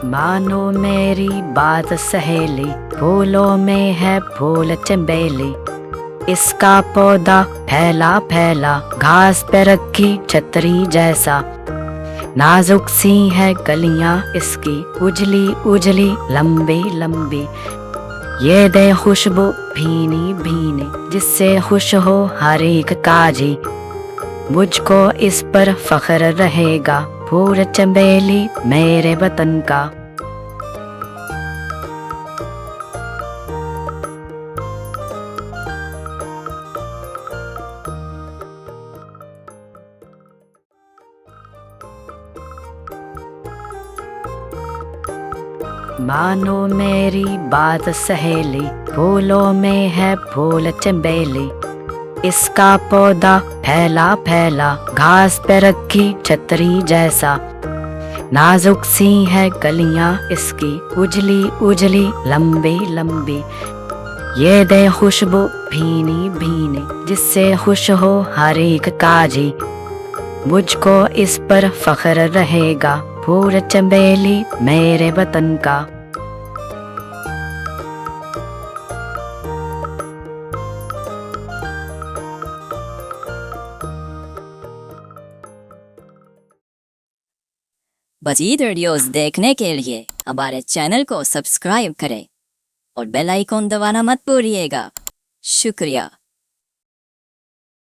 मानो मेरी बात सहेली, फूलों में है फूल चमेली। इसका पौधा फैला फैला, घास पे रखी छतरी जैसा। नाजुक सी है कलियां इसकी, उजली उजली लंबी लंबी। ये दे खुशबू भीनी भीनी, जिससे खुश हो हर एक काजी। मुझको इस पर फख्र रहेगा, फूल चमेली मेरे वतन का। मानो मेरी बात सहेली, फूलों में है फूल चमेली। इसका पौधा फैला फैला, घास पे रखी छतरी जैसा। नाजुक सी है कलियां इसकी, उजली उजली लंबी लंबी। ये दे खुशबू भीनी भीनी, जिससे खुश हो हर एक काजी। मुझको इस पर फख्र रहेगा, फूल चमेली मेरे वतन का। मज़ीद वीडियोस देखने के लिए हमारे चैनल को सब्सक्राइब करें और बेल आइकॉन दबाना मत भूलिएगा। शुक्रिया।